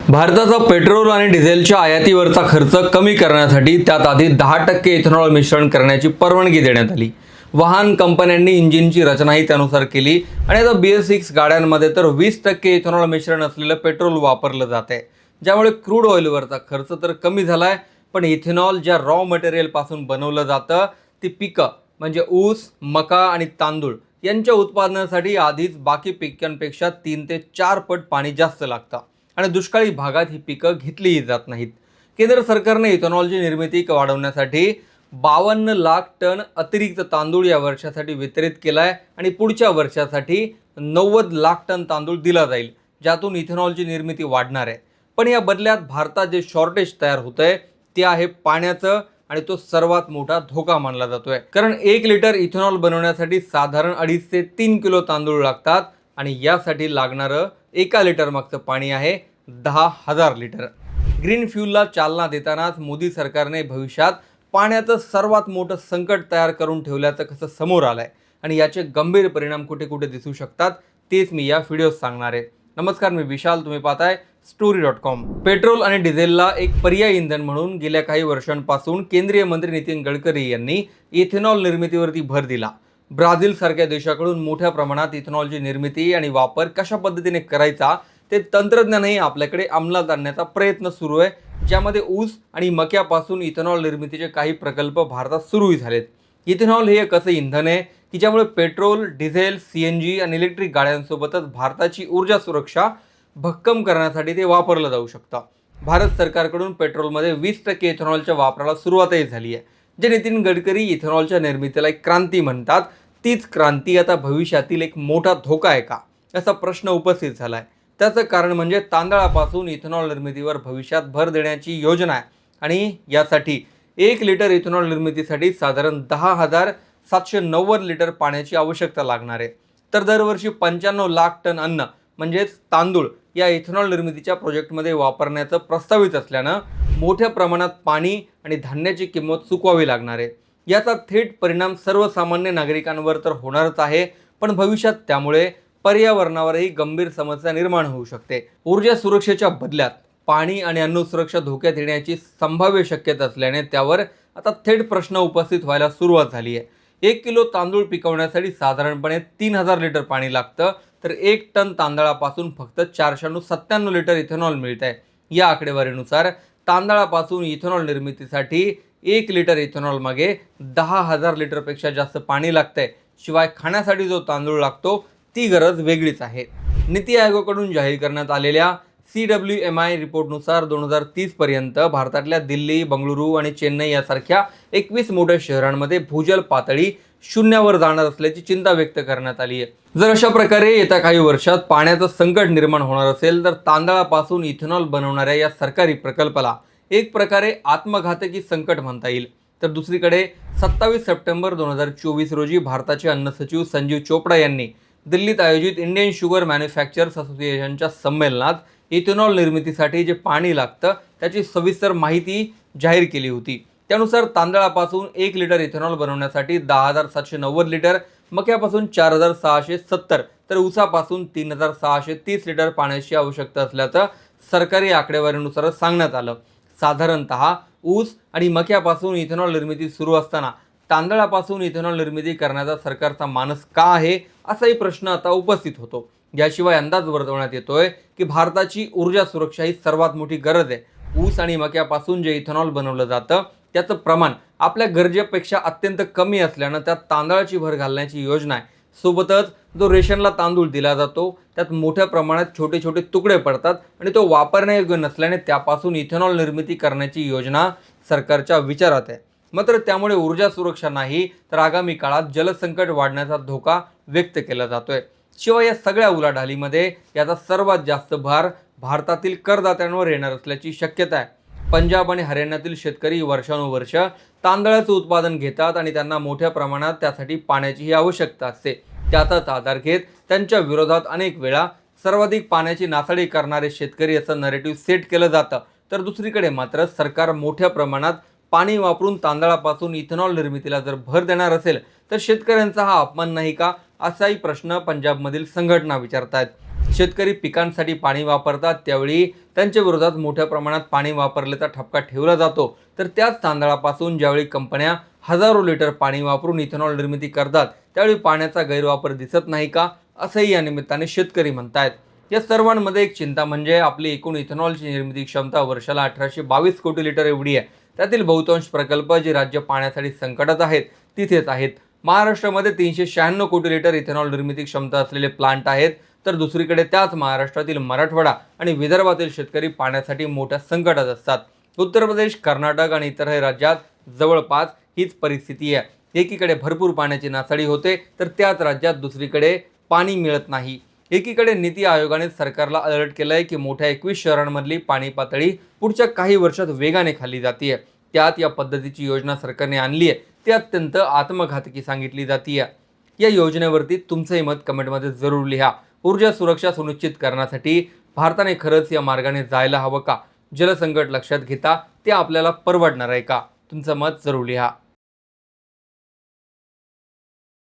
भारताचा पेट्रोल आणि डिझेलच्या आयातीवरचा खर्च कमी करण्यासाठी त्यात आधी 10% इथेनॉल मिश्रण करण्याची परवानगी देण्यात आली। वाहन कंपन्यांनी इंजिनची रचनाही त्यानुसार केली आणि आता BS6 गाड्यांमध्ये तर 20% इथेनॉल मिश्रण असलेलं पेट्रोल वापरलं जात आहे, ज्यामुळे क्रूड ऑइलवरचा खर्च तर कमी झालाय, पण इथेनॉल ज्या रॉ मटेरियल पासून बनवलं जातं ती पिकं म्हणजे ऊस, मका आणि तांदूळ यांच्या उत्पादनासाठी आधीच बाकी पिकांपेक्षा 3 ते 4 पट पाणी जास्त लागतं आणि दुष्काळी भागात ही पिकं घेतलीही जात नाहीत। केंद्र सरकारने इथेनॉलची निर्मिती वाढवण्यासाठी 52 लाख टन अतिरिक्त तांदूळ या वर्षासाठी वितरित केलाय आणि पुढच्या वर्षासाठी 90 लाख टन तांदूळ दिला जाईल, ज्यातून इथेनॉलची निर्मिती वाढणार आहे। पण या बदल्यात भारतात जे शॉर्टेज तयार होतंय ते आहे पाण्याचं आणि तो सर्वात मोठा धोका मानला जातोय, कारण 1 लिटर इथेनॉल बनवण्यासाठी साधारण 2.5 ते 3 किलो तांदूळ लागतात आणि यासाठी लागणारं 1 लिटर मागचं पाणी आहे 10,000 लिटर। ग्रीन फ्यूलला चालना देतानाच मोदी सरकारने भविष्यात पाण्याचं सर्वात मोठं संकट तयार करून ठेवल्याचं कसं समोर आलंय आणि याचे गंभीर परिणाम कुठे कुठे दिसू शकतात तेच मी या व्हिडिओत सांगणार आहे। नमस्कार, मी विशाल, तुम्ही पाहताय story.com। पेट्रोल आणि डिझेलला एक पर्यायी इंधन म्हणून गेल्या काही वर्षांपासून केंद्रीय मंत्री नितीन गडकरी यांनी इथेनॉल निर्मितीवरती भर दिला। ब्राझील सारख्या देशाकडून मोठ्या प्रमाणात इथेनॉलची निर्मिती आणि वापर कशा पद्धतीने करायचा ते तंत्रज्ञानही आपल्याकडे अंमलात आणण्याचा प्रयत्न सुरू आहे, ज्यामध्ये ऊस आणि मक्यापासून इथेनॉल निर्मितीचे काही प्रकल्प भारतात सुरूही झालेत। इथेनॉल हे एक असं इंधन आहे की ज्यामुळे पेट्रोल, डिझेल, CNG आणि इलेक्ट्रिक गाड्यांसोबतच भारताची ऊर्जा सुरक्षा भक्कम करण्यासाठी ते वापरलं जाऊ शकतं। भारत सरकारकडून पेट्रोलमध्ये 20% इथेनॉलच्या वापराला सुरुवातही झाली आहे, जे नितीन गडकरी इथेनॉलच्या निर्मितीला एक क्रांती म्हणतात। तीच क्रांती आता भविष्यातील एक मोठा धोका आहे का, असा प्रश्न उपस्थित झालाय। त्याचं कारण म्हणजे तांदळापासून इथेनॉल निर्मितीवर भविष्यात भर देण्याची योजना आहे आणि यासाठी 1 लिटर इथेनॉल निर्मितीसाठी साधारण 10,790 लिटर पाण्याची आवश्यकता लागणार आहे। तर दरवर्षी 95 लाख टन अन्न म्हणजेच तांदूळ या इथेनॉल निर्मितीच्या प्रोजेक्टमध्ये वापरण्याचं प्रस्तावित असल्यानं मोठ्या प्रमाणात पाणी आणि धान्याची किंमत चुकवावी लागणार आहे। याचा थेट परिणाम सर्वसामान्य नागरिकांवर तर होणारच आहे, पण भविष्यात त्यामुळे पर्यावरणावरही गंभीर समस्या निर्माण होऊ शकते। ऊर्जा सुरक्षेच्या बदल्यात पाणी आणि अन्न सुरक्षा धोक्यात येण्याची संभाव्य शक्यता असल्याने त्यावर आता थेट प्रश्न उपस्थित व्हायला सुरुवात झाली आहे। 1 किलो तांदूळ पिकवण्यासाठी साधारणपणे 3,000 लिटर पाणी लागतं, तर 1 टन तांदळापासून फक्त 497 लिटर इथेनॉल मिळत आहे। या आकडेवारीनुसार तांदळापासून इथेनॉल निर्मितीसाठी 1 लिटर इथेनॉल मागे 10,000 लिटरपेक्षा जास्त पाणी लागतंय। शिवाय खाण्यासाठी जो तांदूळ लागतो ती गरज वेगळीच आहे। नीती आयोगाकडून जाहीर करण्यात आलेल्या CWMI रिपोर्टनुसार 2030 पर्यंत भारतातल्या दिल्ली, बंगळुरू आणि चेन्नई यासारख्या 21 मोठ्या शहरांमध्ये भूजल पातळी शून्यावर जाणार असल्याची चिंता व्यक्त करण्यात आली आहे। जर अशा प्रकारे येत्या काही वर्षात पाण्याचं संकट निर्माण होणार असेल तर तांदळापासून इथेनॉल बनवणाऱ्या या सरकारी प्रकल्पाला एक प्रकारे आत्मघातकी संकट म्हणता येईल। तर दुसरीकडे 27 सप्टेंबर 2024 रोजी भारताचे अन्न सचिव संजीव चोपडा यांनी दिल्लीत आयोजित इंडियन शुगर मॅन्युफॅक्चरर्स असोसिएशनच्या संमेलनात इथेनॉल निर्मितीसाठी जे पाणी लागतं त्याची सविस्तर माहिती जाहीर केली होती। त्यानुसार तांदळापासून 1 लिटर इथेनॉल बनवण्यासाठी 10,790 लिटर, मक्यापासून 4,670 तर ऊसापासून 3,630 लिटर पाण्याची आवश्यकता असल्याचं सरकारी आकडेवारीनुसार सांगण्यात आलं। साधारणतः ऊस आणि मक्यापासून इथेनॉल निर्मिती सुरू असताना तांदळापासून इथेनॉल निर्मिती करण्याचा सरकारचा मानस का आहे, असाही प्रश्न आता उपस्थित होतो। याशिवाय अंदाज वर्तवण्यात येतोय की भारताची ऊर्जा सुरक्षा ही सर्वात मोठी गरज आहे। ऊस आणि मक्यापासून जे इथेनॉल बनवलं जातं त्याचं प्रमाण आपल्या गरजेपेक्षा अत्यंत कमी असल्यानं त्यात तांदळाची भर घालण्याची योजना आहे। सोबतच जो रेशनला तांदूळ दिला जातो त्यात मोठ्या प्रमाणात छोटे छोटे तुकडे पडतात आणि तो वापरण्यायोग्य नसल्याने त्यापासून इथेनॉल निर्मिती करण्याची योजना सरकारच्या विचारात आहे। मात्र त्यामुळे ऊर्जा सुरक्षा नाही तर आगामी काळात जलसंकट वाढण्याचा धोका व्यक्त केला जातोय। शिवाय या सगळ्या उलाढालीमध्ये याचा सर्वात जास्त भार भारतातील करदात्यांवर येणार असल्याची शक्यता आहे। पंजाब आणि हरियाणातील शेतकरी वर्षानुवर्ष तांदळाचं उत्पादन घेतात आणि त्यांना मोठ्या प्रमाणात त्यासाठी पाण्याचीही आवश्यकता असते। त्याचाच आधार घेत त्यांच्या विरोधात अनेक वेळा सर्वाधिक पाण्याची नासाडी करणारे शेतकरी असं नरेटिव्ह सेट केलं जातं। तर दुसरीकडे मात्र सरकार मोठ्या प्रमाणात पाणी वापरून तांदळापासून इथेनॉल निर्मितीला जर भर देणार असेल तर शेतकऱ्यांचा हा अपमान नाही का, असाही प्रश्न पंजाबमधील संघटना विचारतायत। शेतकरी पिकांसाठी पाणी वापरतात त्यावेळी त्यांच्या विरोधात मोठ्या प्रमाणात पाणी वापरल्याचा ठपका ठेवला जातो, तर त्याच तांदळापासून ज्यावेळी कंपन्या हजारो लिटर पाणी वापरून इथेनॉल निर्मिती करतात त्यावेळी पाण्याचा गैरवापर दिसत नाही का, असंही या निमित्ताने शेतकरी म्हणतायत. या सर्वांमध्ये एक चिंता म्हणजे आपली एकूण इथेनॉलची निर्मिती क्षमता वर्षाला 1822 कोटी लिटर एवढी आहे. त्यातील बहुतांश प्रकल्प जे राज्य पाण्यासाठी संकटात आहेत तिथेच आहेत. महाराष्ट्रामध्ये 396 कोटी लिटर इथेनॉल निर्मिती क्षमता असलेले प्लांट आहेत, तर दुसरीकडे त्याच महाराष्ट्रातील मराठवाडा आणि विदर्भातील शेतकरी पाण्यासाठी मोठ्या संकटात असतात. उत्तर प्रदेश, कर्नाटक आणि इतरही राज्यात जवळपास हीच परिस्थिती आहे. एकीकडे भरपूर पाण्याची नासाडी होते, तर त्याच राज्यात दुसरीकडे पाणी मिळत नाही. एकीकडे नीती आयोगाने सरकारला अलर्ट केलंय की मोठ्या 21 शहरांमधली पाणी पातळी पुढच्या काही वर्षात वेगाने खाली जातीये. त्यात या पद्धतीची योजना सरकारने आणली आहे ती अत्यंत आत्मघातकी सांगितली जातीये. या योजनेवरती तुमचंही मत कमेंटमध्ये जरूर लिहा. ऊर्जा सुरक्षा सुनिश्चित करण्यासाठी भारताने खरंच या मार्गाने जायला हवं का? जलसंकट लक्षात घेता ते आपल्याला परवडणार आहे का? तुमचं मत जरूर लिहा.